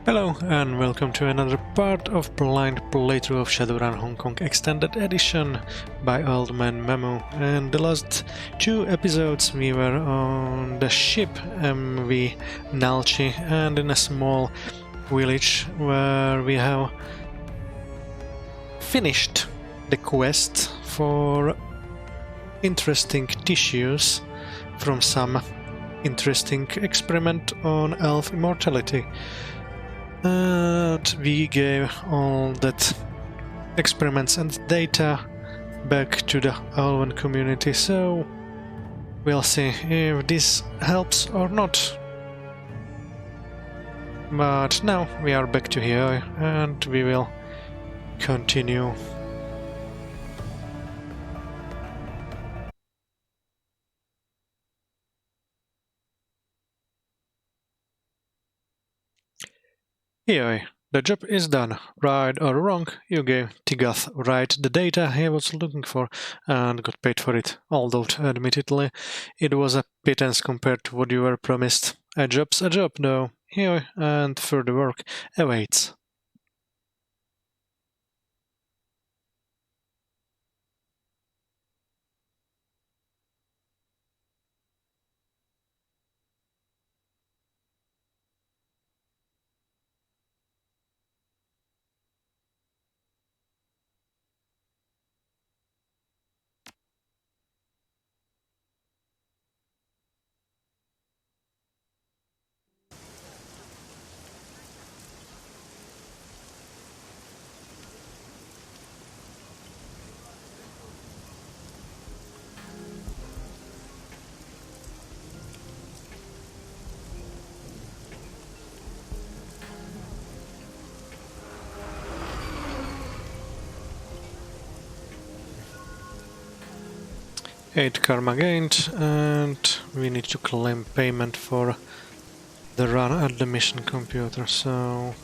Hello and welcome to another part of blind playthrough of Shadowrun Hong Kong Extended Edition by Old Man Memo. And the last two episodes we were on the ship MV Nalchi and in a small village where we have finished the quest for interesting tissues from some interesting experiment on elf immortality. And we gave all that experiments and data back to the Elven community, so we'll see if this helps or not. But now we are back to Heoi and we will continue. Heoi, the job is done. Right or wrong, you gave Tigath right the data he was looking for and got paid for it, although admittedly it was a pittance compared to what you were promised. A job's a job though, Heoi, and further work awaits. Eight karma gained, and we need to claim payment for the run at the mission computer, so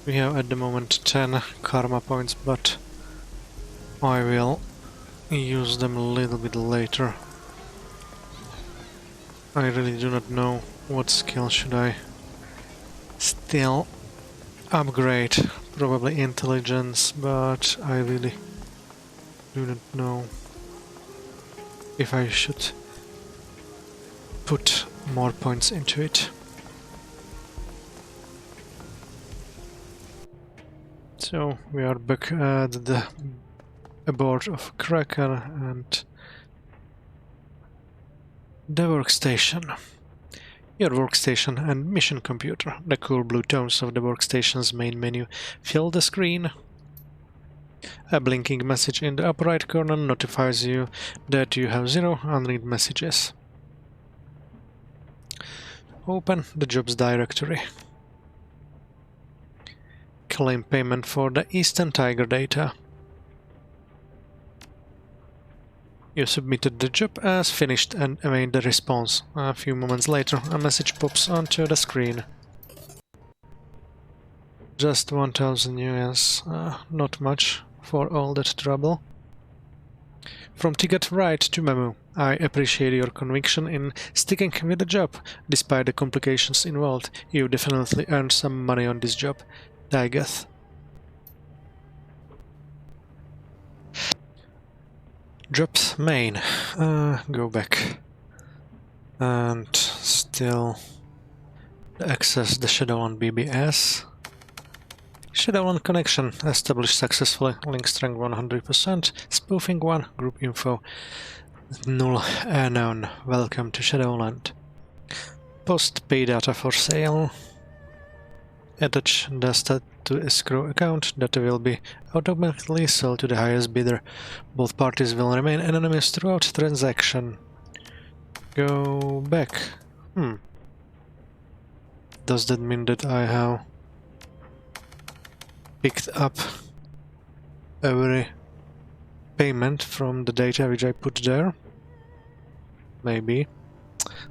we have at the moment 10 karma points, but I will use them a little bit later. I really do not know what skill should I still upgrade. Probably intelligence, but I really do not know if I should put more points into it. So we are back at the aboard of Cracker and the workstation. Your workstation and mission computer. The cool blue tones of the workstation's main menu fill the screen. A blinking message in the upper right corner notifies you that you have 0 unread messages. Open the jobs directory. Claim payment for the Eastern Tiger data. You submitted the job as finished and await the response. A few moments later, a message pops onto the screen. Just 1000 US, not much for all that trouble. From Ticket Right to Memo, I appreciate your conviction in sticking with the job. Despite the complications involved, you definitely earned some money on this job. Tigath. Jobs main. Go back. And still access the Shadowrun BBS. Shadowrun connection established successfully. Link strength 100%. Spoofing 1. Group info null unknown. Welcome to Shadowland. Post pay data for sale. Attach the stat to escrow account. Data will be automatically sold to the highest bidder. Both parties will remain anonymous throughout transaction. Go back. Does that mean that I have picked up every payment from the data which I put there? Maybe.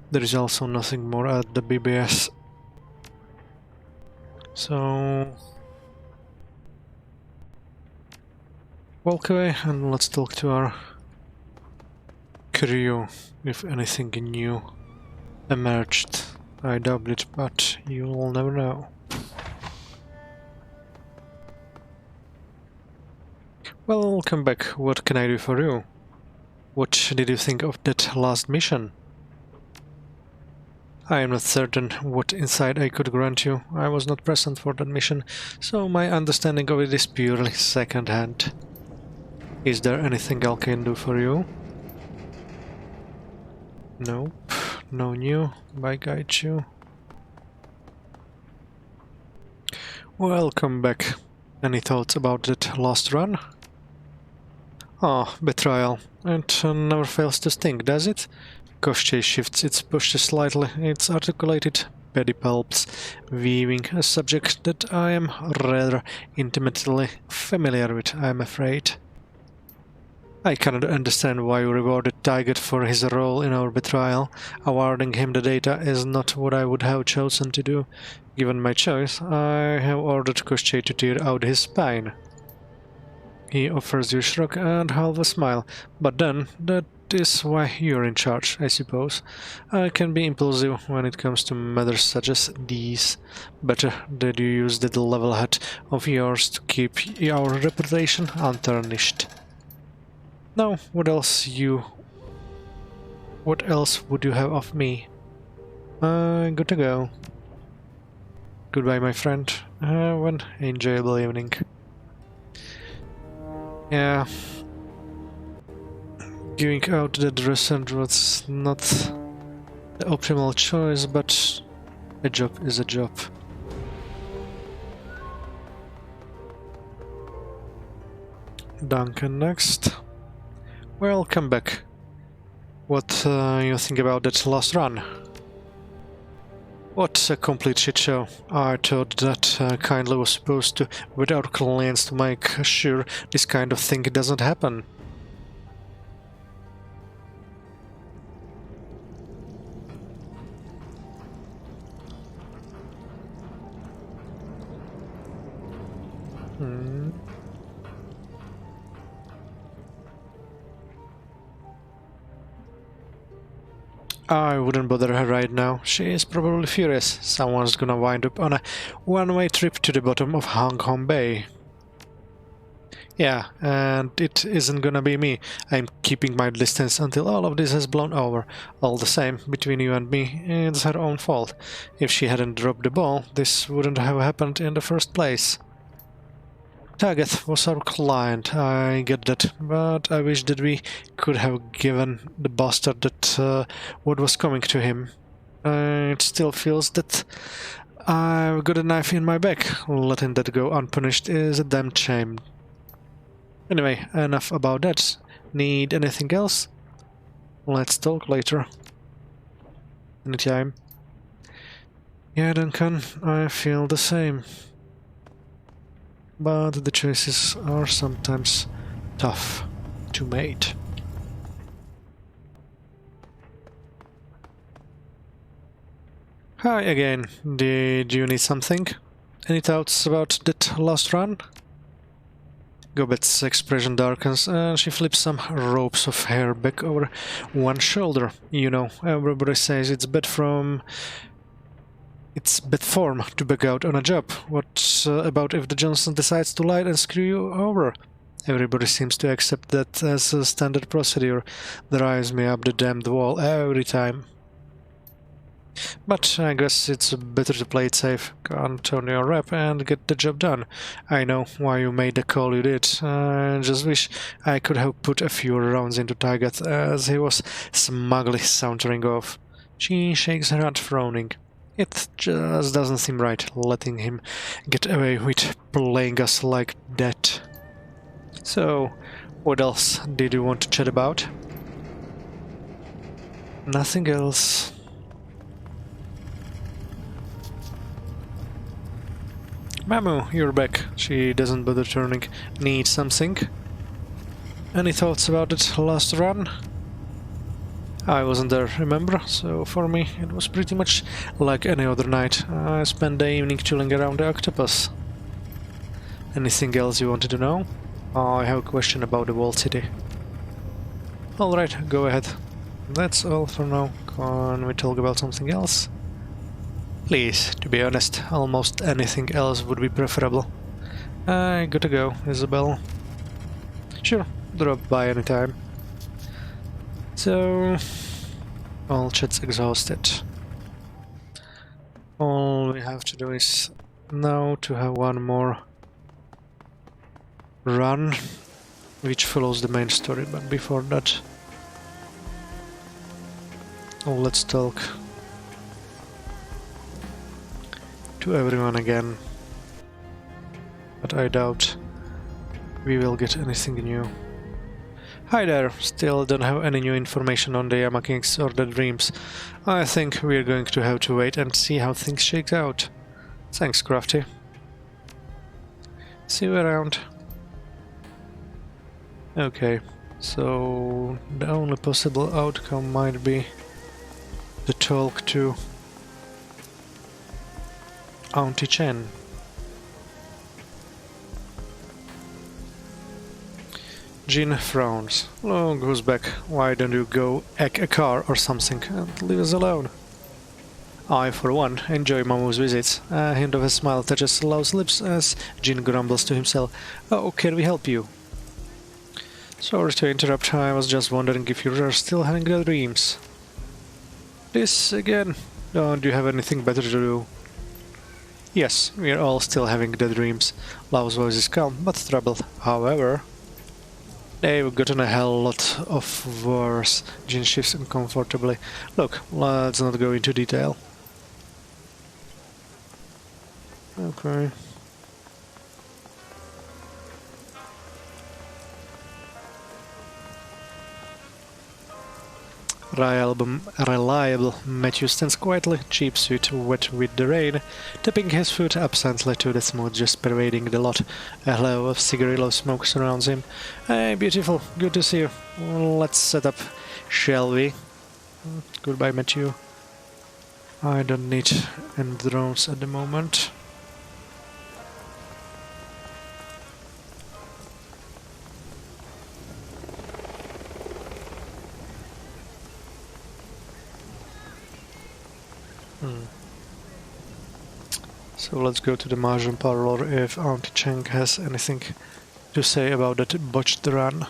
There is also nothing more at the BBS. So walk away and let's talk to our crew if anything new emerged. I doubt it, but you'll never know. Welcome back. What can I do for you? What did you think of that last mission? I am not certain what insight I could grant you. I was not present for that mission, so my understanding of it is purely second-hand. Is there anything I can do for you? Nope. No new. I guide you. Welcome back. Any thoughts about that last run? Ah, betrayal. It never fails to sting, does it? Koshchei shifts its posture slightly, its articulated pedipalps, weaving a subject that I am rather intimately familiar with, I am afraid. I cannot understand why you rewarded Tyget for his role in our betrayal. Awarding him the data is not what I would have chosen to do. Given my choice, I have ordered Koshchei to tear out his spine. He offers you a shrug and half a smile, but then, that is why you're in charge, I suppose. I can be impulsive when it comes to matters such as these. Better that you use that level head of yours to keep our reputation untarnished. Now, what else would you have of me? Good to go. Goodbye, my friend. Have an enjoyable evening. Yeah. Giving out that restaurant was not the optimal choice, but a job is a job. Duncan next. Welcome back. What you think about that last run? What a complete shit show. I thought that Kindly was supposed to wet our clients to make sure this kind of thing doesn't happen. I wouldn't bother her right now. She is probably furious. Someone's gonna wind up on a one-way trip to the bottom of Hong Kong Bay. Yeah, and it isn't gonna be me. I'm keeping my distance until all of this has blown over. All the same, between you and me, it's her own fault. If she hadn't dropped the ball, this wouldn't have happened in the first place. Target was our client, I get that, but I wish that we could have given the bastard that what was coming to him. It still feels that I've got a knife in my back. Letting that go unpunished is a damn shame. Anyway, enough about that. Need anything else? Let's talk later. Anytime. Yeah, Duncan, I feel the same. But the choices are sometimes tough to make. Hi again. Did you need something? Any thoughts about that last run? Gobet's expression darkens and she flips some ropes of hair back over one shoulder. You know, everybody says it's bad form to back out on a job. What about if the Johnson decides to lie and screw you over? Everybody seems to accept that as a standard procedure. Drives me up the damned wall every time. But I guess it's better to play it safe, count on your rep and get the job done. I know why you made the call you did. I just wish I could have put a few rounds into Tyget as he was smugly sauntering off. She shakes her head, frowning. It just doesn't seem right, letting him get away with playing us like that. So, what else did you want to chat about? Nothing else. Mamu, you're back. She doesn't bother turning. Need something? Any thoughts about it last run? I wasn't there, remember? So for me, it was pretty much like any other night. I spent the evening chilling around the octopus. Anything else you wanted to know? I have a question about the walled city. Alright, go ahead. That's all for now. Can we talk about something else? Please, to be honest, almost anything else would be preferable. I gotta go, Isabel. Sure, drop by anytime. So, all chat's exhausted. All we have to do is now to have one more run, which follows the main story, but before that, let's talk to everyone again. But I doubt we will get anything new. Hi there, still don't have any new information on the Yama Kings or the Dreams. I think we're going to have to wait and see how things shake out. Thanks, Crafty. See you around. Okay, so the only possible outcome might be to talk to Auntie Chen. Jin frowns. Long goes back. Why don't you go egg a car or something and leave us alone? I, for one, enjoy Mamu's visits. A hint of a smile touches Lau's lips as Jin grumbles to himself. Oh, can we help you? Sorry to interrupt. I was just wondering if you are still having the dreams. This again? Don't you have anything better to do? Yes, we are all still having the dreams. Lau's voice is calm, but troubled. However, they've gotten a hell lot of worse. Jin shifts uncomfortably. Look, let's not go into detail. Okay. Reliable Matthew stands quietly, cheap suit wet with the rain, tipping his foot absently to the smooth just pervading the lot. A halo of cigarillo smoke surrounds him. Hey, beautiful, good to see you. Let's set up, shall we? Goodbye, Matthew. I don't need any drones at the moment. So let's go to the Mahjong parlor if Auntie Cheng has anything to say about that botched run.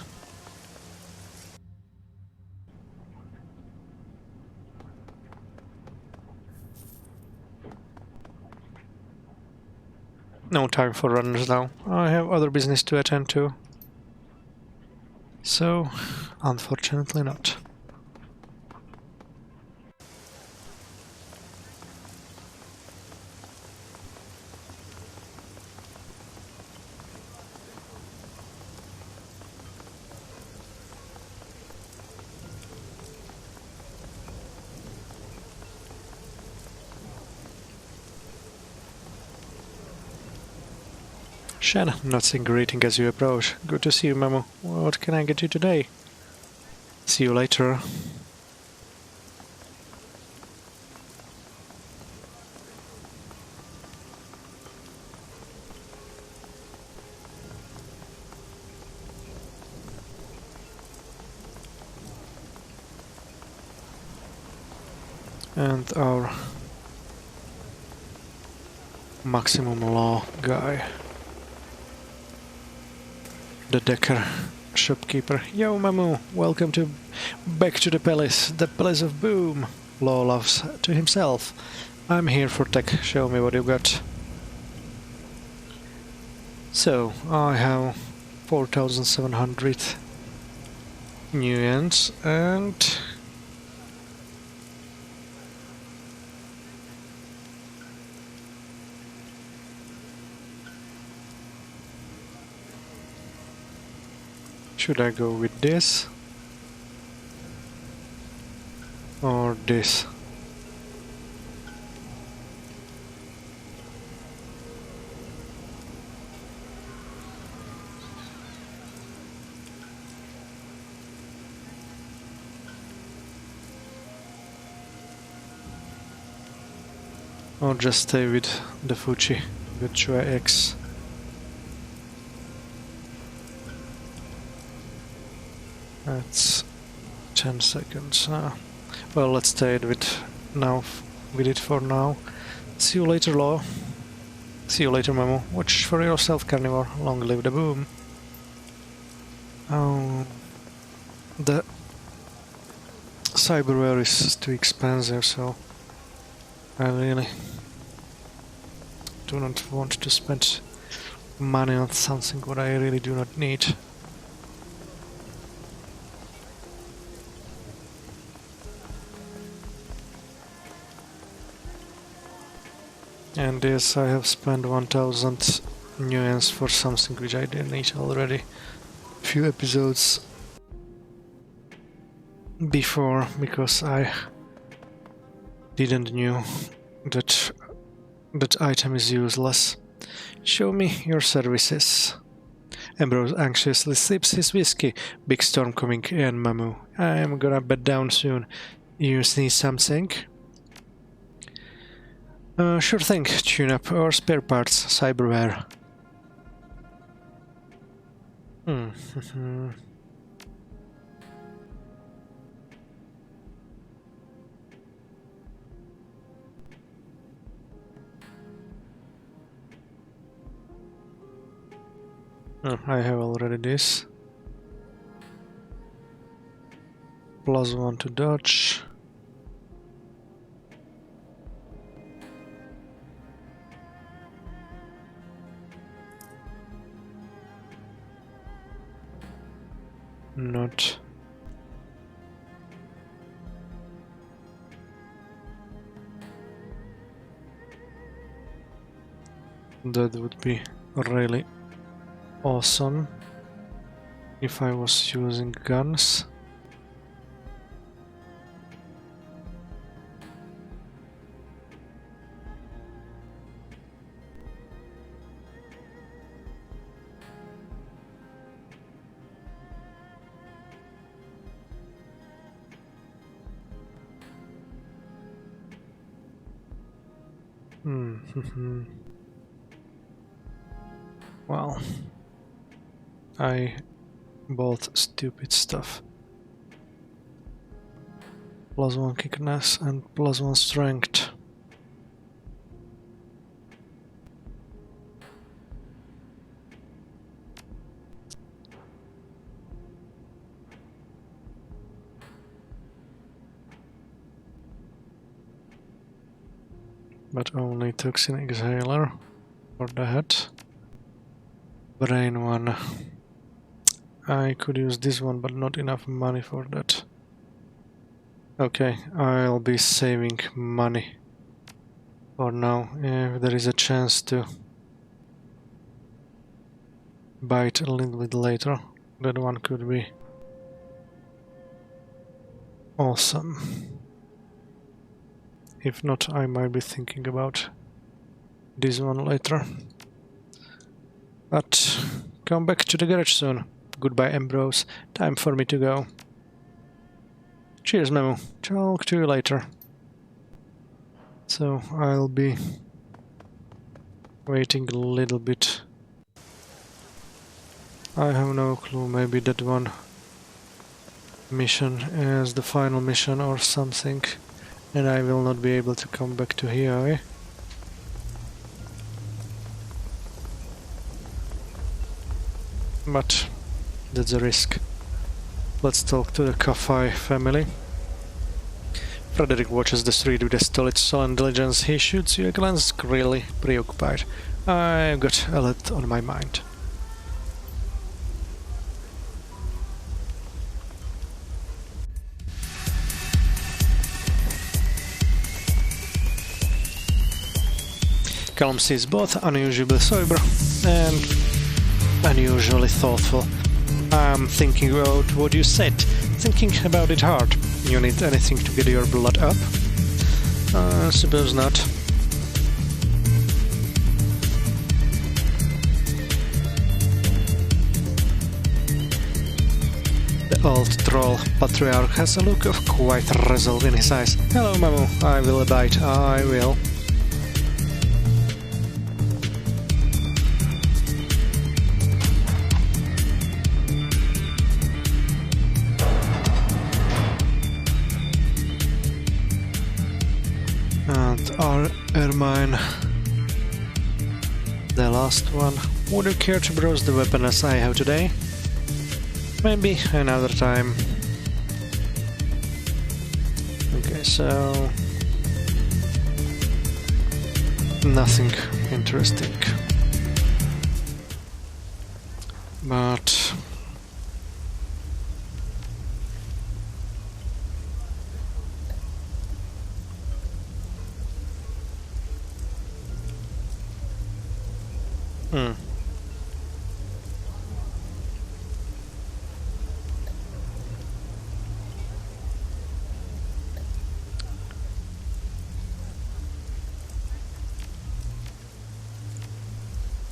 No time for runners now. I have other business to attend to. So, unfortunately not. Shen, nothing greeting as you approach. Good to see you, Memo. What can I get you today? See you later. And our maximum law guy. The Decker shopkeeper. Yo, Mamu, welcome back to the palace of Boom. Law laughs to himself. I'm here for tech. Show me what you got. So I have 4,700 nuance and should I go with this or this? Or just stay with the Fuji, with Chua X. That's 10 seconds. Well, let's stay with it for now. See you later, Law. See you later, Memo. Watch for yourself, Carnivore. Long live the Boom. Oh, the cyberware is too expensive, so I really do not want to spend money on something what I really do not need. And yes, I have spent 1000 nuance for something which I didn't need already few episodes before, because I didn't knew that that item is useless. Show me your services. Ambrose anxiously sips his whiskey. Big storm coming in, Mamu. I am gonna bed down soon. You see something? Sure thing. Tune-up or spare parts. Cyberware. I have already this. +1 to dodge. Not. That would be really awesome if I was using guns. Well, I bought stupid stuff. +1 quickness and +1 strength. But only toxin exhaler for that. Brain one. I could use this one, but not enough money for that. Okay, I'll be saving money for now. If there is a chance to buy it a little bit later, that one could be awesome. If not, I might be thinking about this one later. But come back to the garage soon. Goodbye, Ambrose. Time for me to go. Cheers, Memo. Talk to you later. So I'll be waiting a little bit. I have no clue, maybe that one mission is the final mission or something, and I will not be able to come back to Heoi. But that's a risk. Let's talk to the Kafai family. Frederick watches the street with a stolid sullen diligence. He shoots you a glance, really preoccupied. I've got a lot on my mind. Calm sees both unusually sober and unusually thoughtful. I'm thinking about what you said, thinking about it hard. You need anything to get your blood up? Suppose not. The old troll patriarch has a look of quiet resolve in his eyes. Hello, Mamu. I will abide. I will. Ermine, the last one. Would you care to browse the weapon as I have today? Maybe another time. Okay, so nothing interesting. But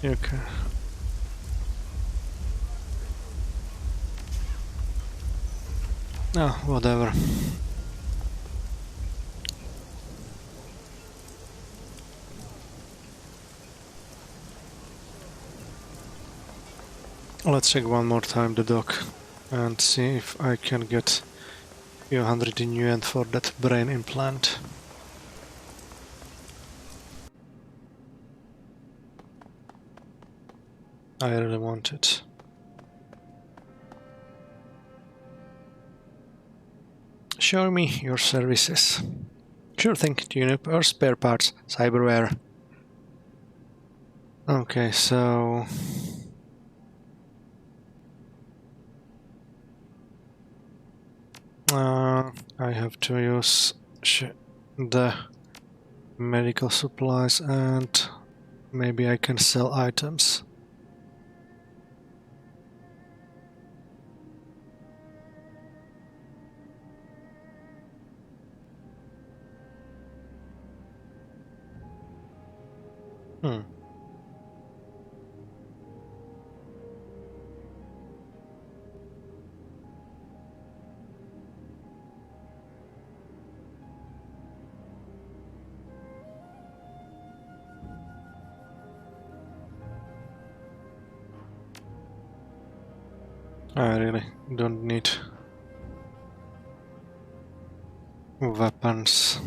okay. Oh, whatever. Let's check one more time the dock and see if I can get a few hundred in yuan for that brain implant. I really want it. Show me your services. Sure thing, tune-up or spare parts, cyberware. Okay, so I have to use the medical supplies and maybe I can sell items. I really don't need weapons.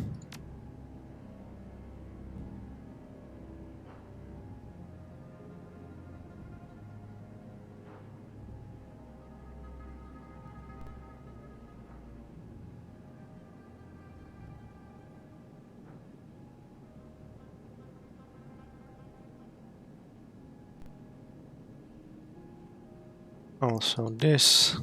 Also this.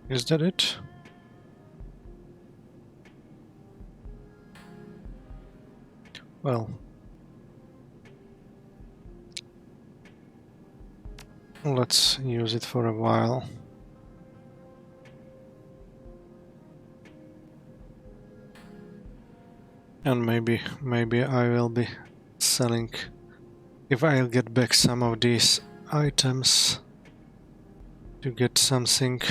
Is that it? Well, let's use it for a while. And maybe I will be selling, if I'll get back some of these items to get something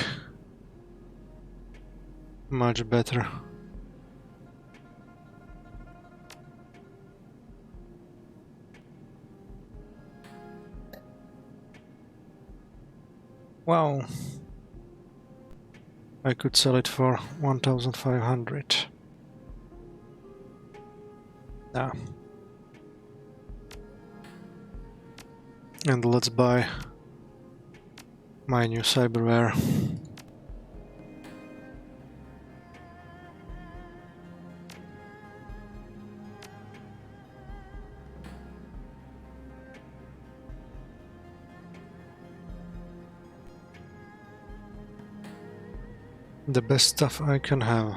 much better. Wow, I could sell it for 1,500. Ah. And let's buy my new cyberware. The best stuff I can have.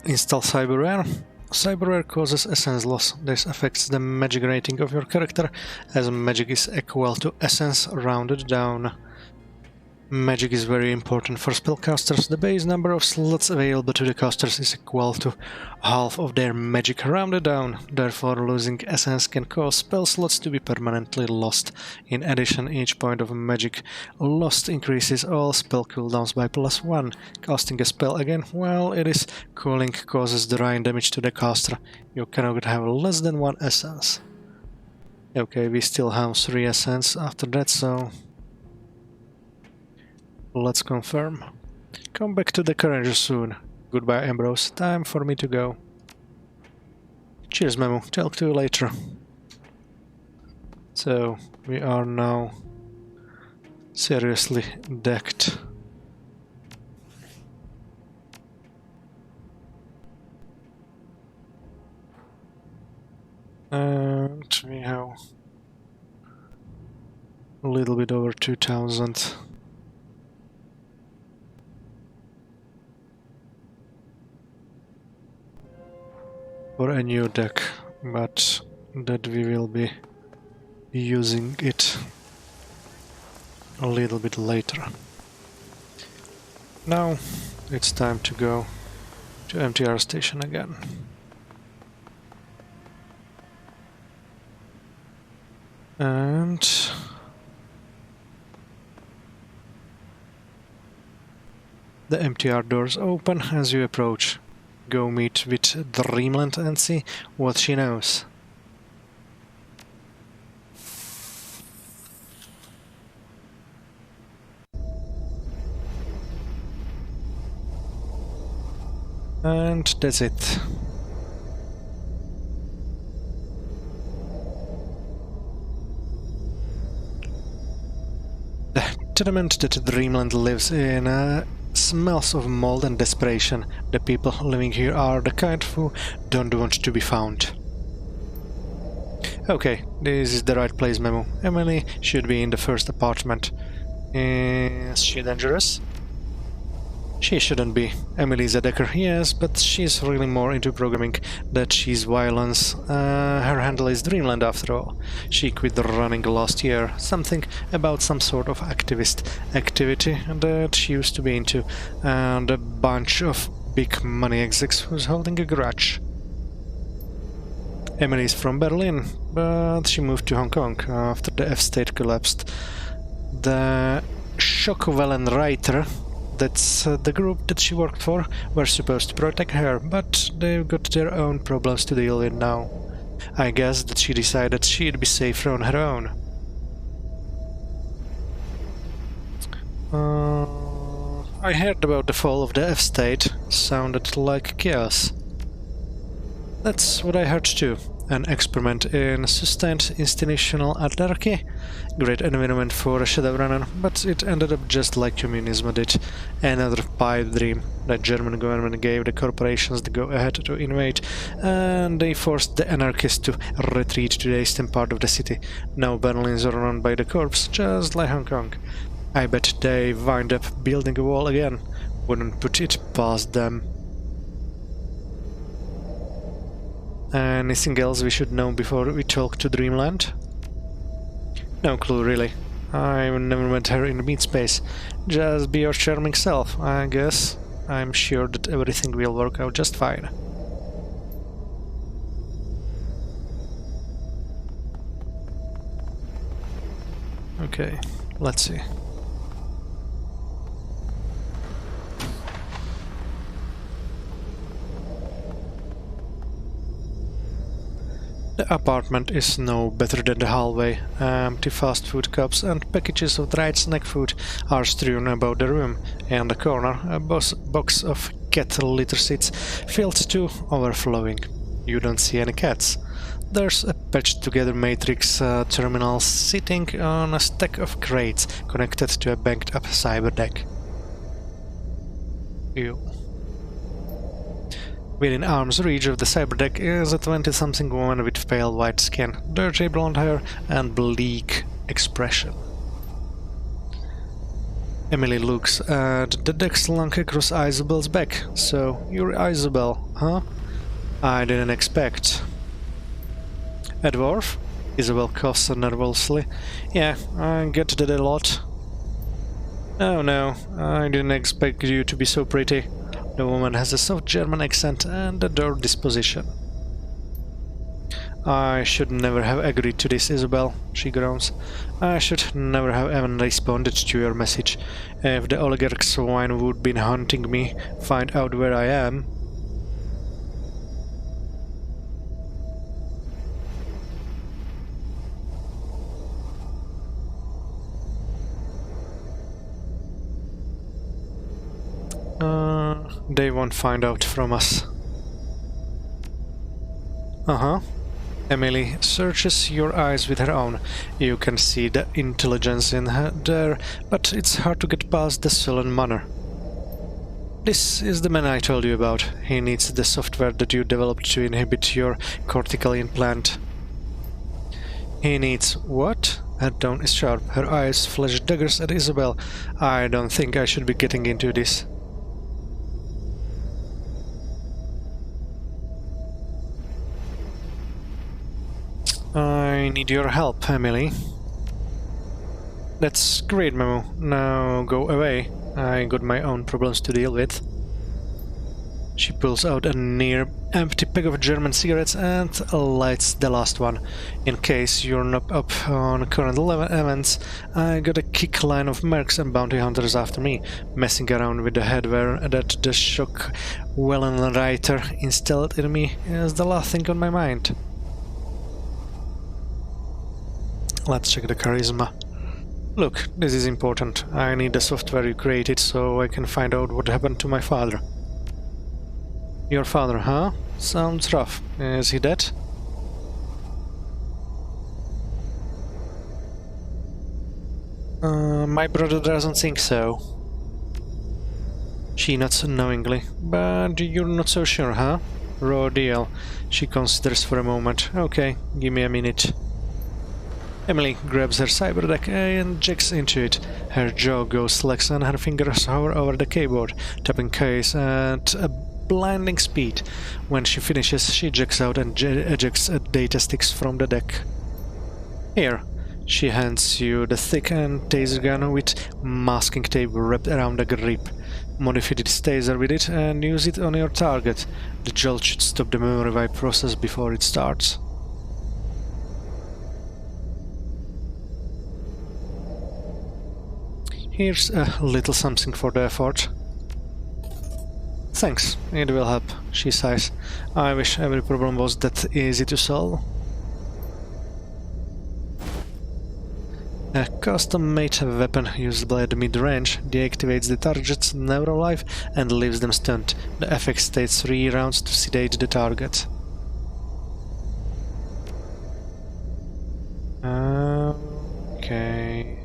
Install cyberware. Cyberware causes essence loss. This affects the magic rating of your character, as magic is equal to essence rounded down. Magic is very important for spellcasters. The base number of slots available to the casters is equal to half of their magic rounded down. Therefore, losing essence can cause spell slots to be permanently lost. In addition, each point of magic lost increases all spell cooldowns by +1. Casting a spell again while it is cooling causes drying damage to the caster. You cannot have less than 1 essence. Okay, we still have 3 essence after that, so let's confirm. Come back to the carriage soon. Goodbye, Ambrose. Time for me to go. Cheers, Memo. Talk to you later. So, we are now seriously decked. And we have a little bit over 2,000. For a new deck, but that we will be using it a little bit later. Now it's time to go to MTR station again. And the MTR doors open as you approach. Go meet with Dreamland and see what she knows. And that's it. The tenement that Dreamland lives in smells of mold and desperation. The people living here are the kind who don't want to be found. Okay, this is the right place, Memo. Emily should be in the first apartment. Is she dangerous? She shouldn't be. Emily is a decker, yes, but she's really more into programming than she's violence. Her handle is Dreamland after all. She quit running last year. Something about some sort of activist activity that she used to be into, and a bunch of big money execs who's holding a grudge. Emily is from Berlin, but she moved to Hong Kong after the F-state collapsed. The Schockwellenreiter, that's the group that she worked for, were supposed to protect her, but they've got their own problems to deal with now. I guess that she decided she'd be safer on her own. I heard about the fall of the F-state. Sounded like chaos. That's what I heard too. An experiment in sustained institutional anarchy. Great environment for a Shadowrunner, but it ended up just like communism did. Another pipe dream. The German government gave the corporations the go-ahead to invade, and they forced the anarchists to retreat to the eastern part of the city. Now Berlin is run by the corps, just like Hong Kong. I bet they wind up building a wall again. Wouldn't put it past them. Anything else we should know before we talk to Dreamland? No clue, really. I never met her in the meat space. Just be your charming self, I guess. I'm sure that everything will work out just fine. Okay, let's see. The apartment is no better than the hallway. Empty fast food cups and packages of dried snack food are strewn about the room. In the corner, a box of cat litter seats filled to overflowing. You don't see any cats. There's a patched-together matrix terminal sitting on a stack of crates connected to a banked-up cyber deck. Ew. Within arm's reach of the cyberdeck is a 20-something woman with pale white skin, dirty blonde hair, and bleak expression. Emily looks at the deck slunk across Isabel's back. So, you're Isabel, huh? I didn't expect. A dwarf? Isabel coughs nervously. Yeah, I get that a lot. Oh no, I didn't expect you to be so pretty. The woman has a soft German accent and a dour disposition. I should never have agreed to this, Isabel, she groans. I should never have even responded to your message. If the oligarch swine would been hunting me, find out where I am. they won't find out from us. Uh-huh. Emily searches your eyes with her own. You can see the intelligence in her there, but it's hard to get past the sullen manner. This is the man I told you about. He needs the software that you developed to inhibit your cortical implant. He needs what? Her tone is sharp. Her eyes flash daggers at Isabel. I don't think I should be getting into this. I need your help, Emily. That's great, Memo. Now go away. I got my own problems to deal with. She pulls out a near-empty pack of German cigarettes and lights the last one. In case you're not up on current events, I got a kick line of mercs and bounty hunters after me, messing around with the headwear that the shock Wellen writer instilled in me is the last thing on my mind. Let's check the charisma. Look, this is important. I need the software you created so I can find out what happened to my father. Your father, huh? Sounds rough. Is he dead? My brother doesn't think so. She nods knowingly. But you're not so sure, huh? Raw deal. She considers for a moment. Okay, give me a minute. Emily grabs her cyberdeck and jacks into it. Her jaw goes lax and her fingers hover over the keyboard, tapping keys at a blinding speed. When she finishes, she jacks out and ejects a data sticks from the deck. Here. She hands you the thick and taser gun with masking tape wrapped around the grip. Modify the taser with it and use it on your target. The jolt should stop the memory revive process before it starts. Here's a little something for the effort. Thanks, it will help, she sighs. I wish every problem was that easy to solve. A custom-made weapon usable at mid-range deactivates the target's neural life and leaves them stunned. The effect takes 3 rounds to sedate the target. Okay.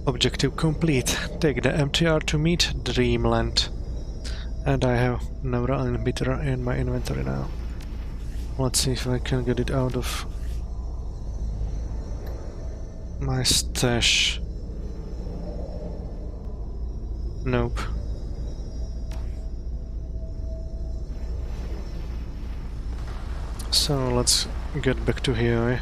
Objective complete. Take the MTR to meet Dreamland. And I have neural inhibitor in my inventory now. Let's see if I can get it out of my stash. Nope. So let's get back to Heoi.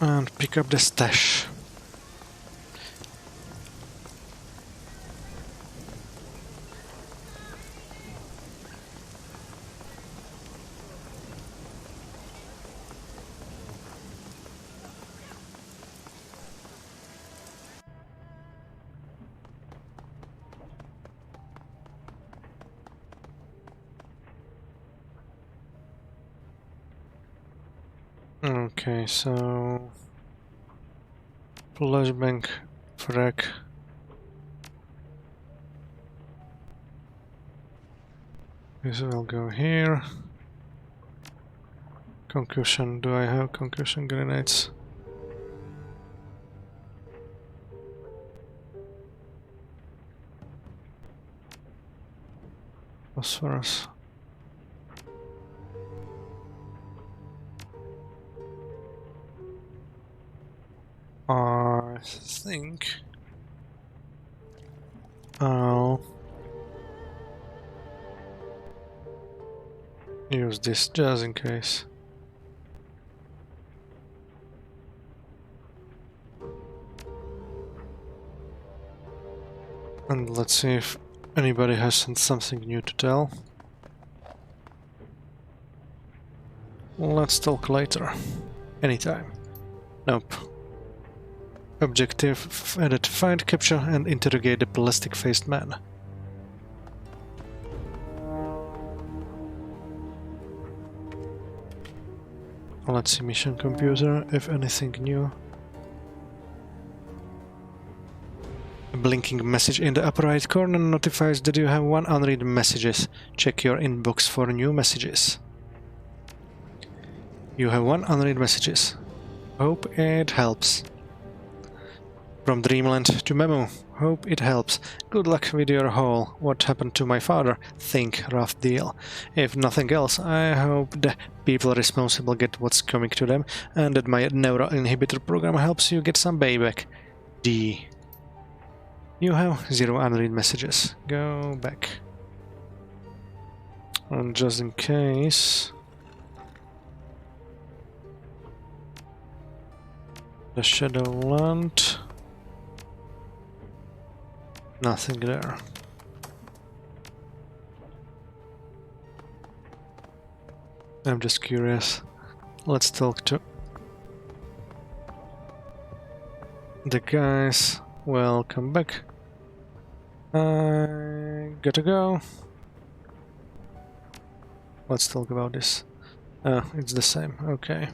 And pick up the stash. Okay, so flashbang frag. This will go here. Concussion. Do I have concussion grenades? Phosphorus. I think I'll use this just in case. And let's see if anybody has something new to tell. Let's talk later. Anytime. Nope. Objective edit: find, capture and interrogate the plastic-faced man. Let's see mission computer, if anything new. A blinking message in the upper right corner notifies that you have 1 unread messages. Check your inbox for new messages. You have 1 unread messages. Hope it helps. From Dreamland to Memo. Hope it helps. Good luck with your haul. What happened to my father? Think, rough deal. If nothing else, I hope the people responsible get what's coming to them, and that my neuroinhibitor program helps you get some payback. D. You have 0 unread messages. Go back. And just in case... the Shadowrun... nothing there. I'm just curious. Let's talk to the guys. Welcome back. I gotta go. Let's talk about this. It's the same. Okay.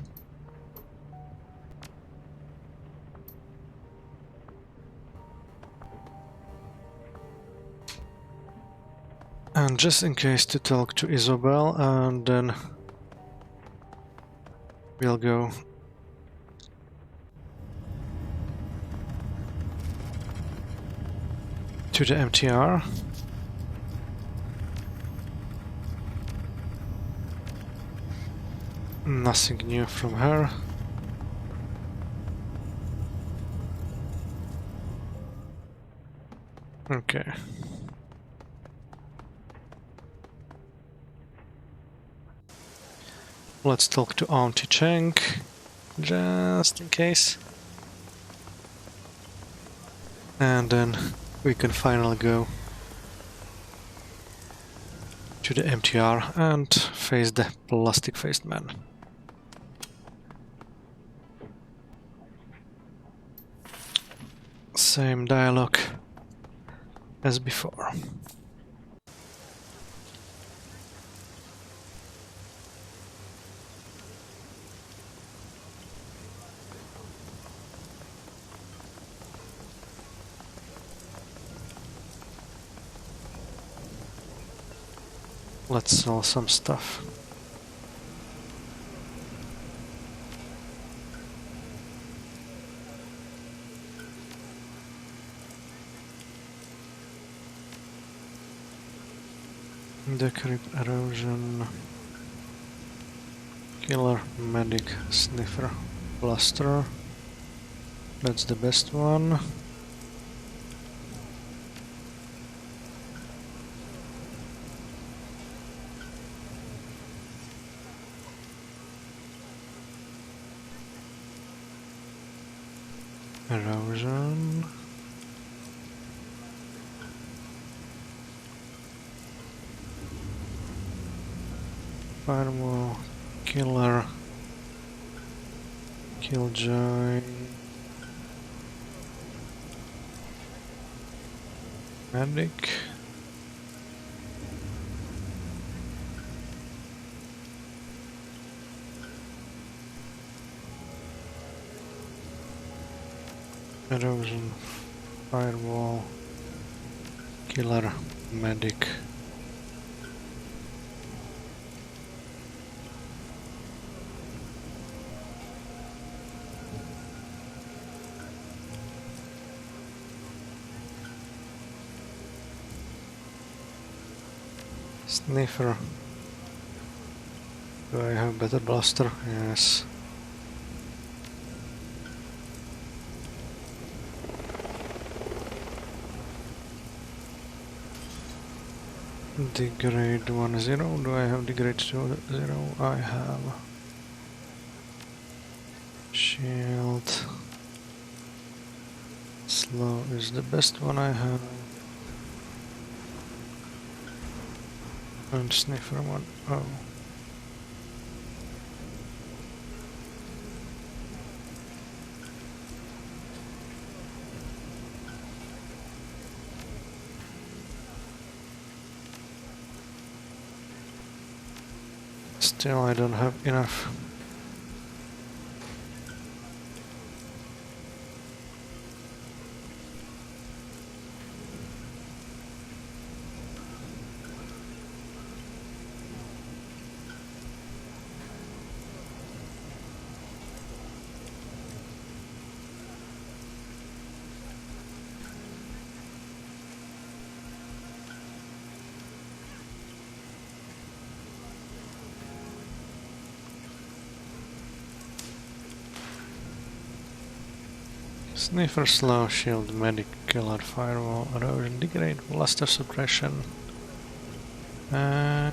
And just in case to talk to Isobel, and then we'll go to the MTR. Nothing new from her. Okay. Let's talk to Auntie Cheng, just in case. And then we can finally go to the MTR and face the plastic-faced man. Same dialogue as before. Let's sell some stuff. Decrypt, erosion, killer, medic, sniffer, blaster. That's the best one. Erosion. Firewall, killer, killjoy, medic. Erosion, firewall, killer, medic. Sniffer. Do I have better blaster? Yes. Degrade 1-0. Do I have degrade 2-0? I have. Shield. Slow is the best one I have. And sniffer one. Oh. Still, I don't have enough. Sniffer, slow, shield, medic, killer, firewall, erosion, degrade, luster suppression, and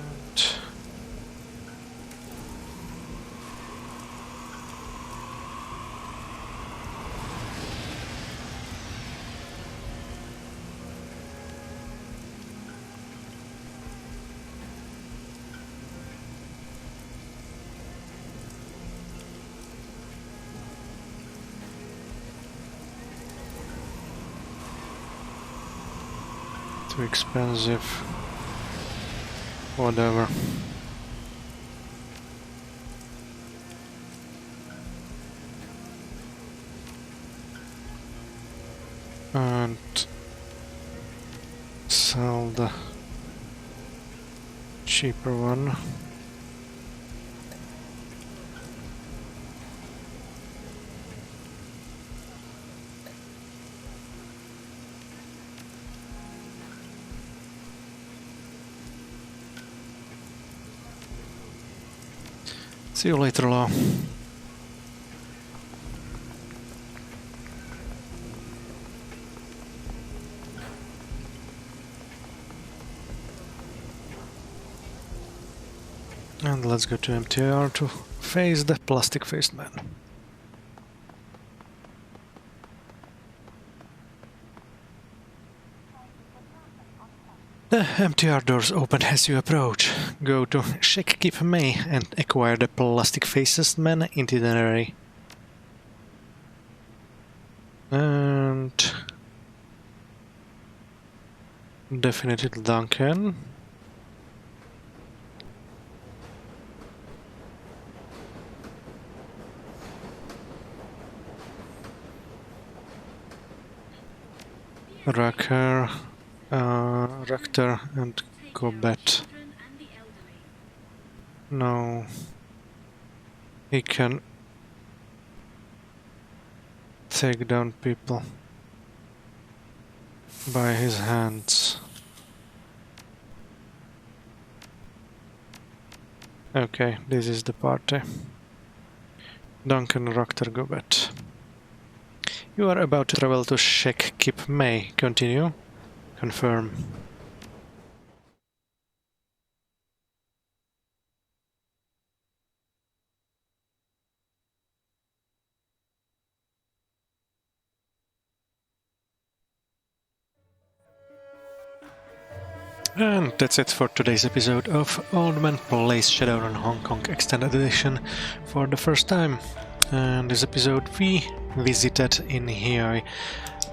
too expensive. Whatever. And sell the cheaper one. See you later, Law. And let's go to MTR to face the plastic-faced man. The MTR doors open as you approach. Go to Check Keep May and acquire the plastic-faced man itinerary. And definitely Duncan. Racker, Rector and Gobet. No. He can take down people by his hands. Okay, this is the party. Duncan, Rector, Gobet. You are about to travel to Shek Kip May. Continue. Confirm. And that's it for today's episode of Old Man Plays Shadowrun Hong Kong Extended Edition for the first time. And this episode we visited in Heoi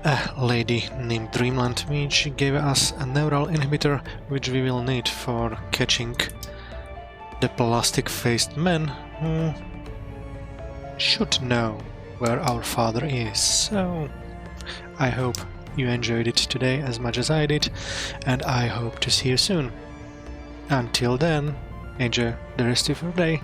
a lady named Dreamland, which gave us a neural inhibitor which we will need for catching the plastic-faced man who should know where our father is. So I hope you enjoyed it today as much as I did, and I hope to see you soon. Until then, enjoy the rest of your day.